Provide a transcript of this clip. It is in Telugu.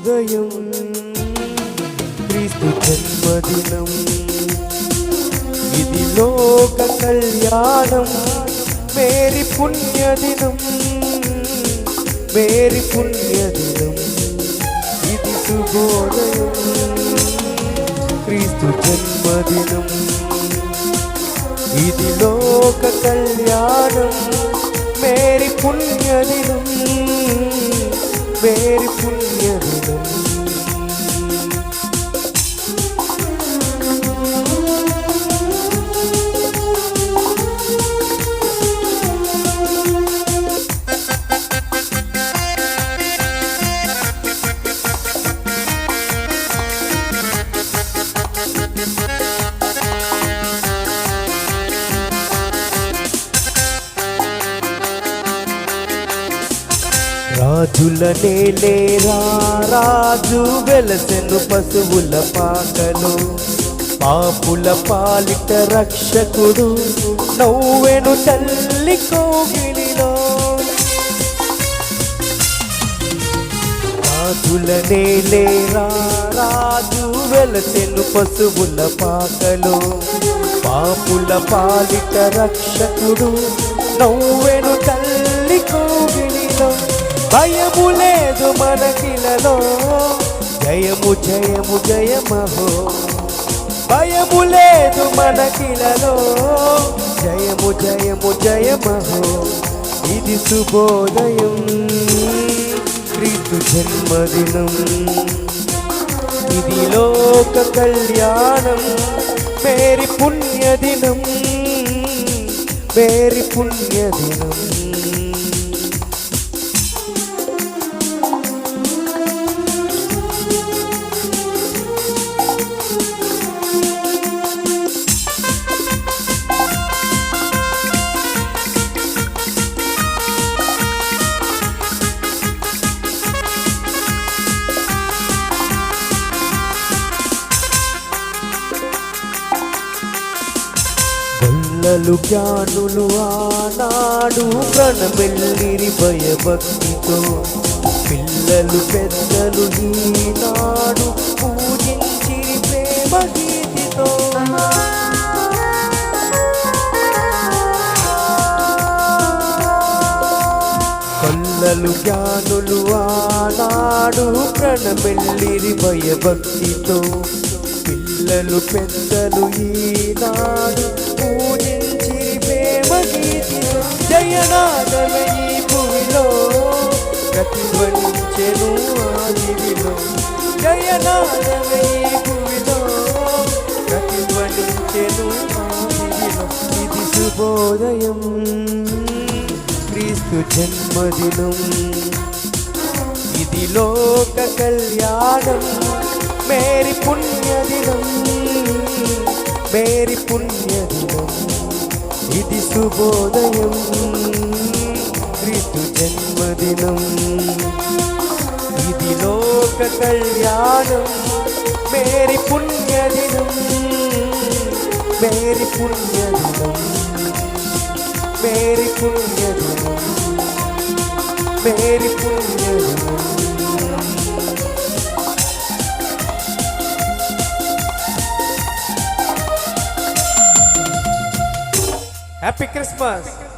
శుభోదయం క్రీస్తు జన్మదినం ఇది లోక కళ్యాణం మేరీ పుణ్యదినం మేరీ పుణ్యదినం ఇది శుభోదయం క్రీస్తు జన్మదినం ఇది లోక కళ్యాణం మేరీ పుణ్యదినం మేరీ పుణ్యదినం రాజుల నేలేరా రాజు వెలసెను పశువుల పాకలో పాపుల పాలిట రక్షకుడు నవ్వెను తల్లి కోగిలిలో రాజుల నేలేరా రాజు వెలసెను పశువుల పాకలో పాపుల పాలిట రక్షకుడు నవ్వెను తల్లి కోగిలిలో భయము లేదు మనకిలలో జయము జయము జయమహో భయము లేదు మనకిలలో జయము జయము జయమహో ఇది శుభోదయం క్రీస్తు జన్మదినం ఇది లోక కళ్యాణం మేరీ పుణ్యదినం మేరీ పుణ్యదినం పిల్లలు జ్ఞానులు ఆనాడు ప్రణమెల్లిరి భయభక్తితో పిల్లలు పెద్దలు ఈనాడు పూజించిరి ప్రేమ గీతితో పిల్లలు జ్ఞానులు ఆనాడు ప్రణమెల్లిరి భయభక్తితో పిల్లలు పెద్దలు ఈనాడు పూజించిరి ప్రేమ గీతితో జయనాదమే ఈ భూమిలో ప్రతిధ్వనించెను ఆదివిలో జయనాదమే ఈ భూమిలో ప్రతిధ్వనించెను ఆదివిలో ఇది శుభోదయం క్రీస్తు జన్మదినం ఇది లోక కళ్యాణం మేరీ పుణ్యదినం మేరీ పుణ్యదినం ఇది శుభోదయం క్రీస్తు జన్మదినం ఇది లోక కళ్యాణం మేరీ పుణ్యదినం మేరీ పుణ్యదినం మేరీ పుణ్యదినం మేరీ పుణ్యదినం Happy Christmas!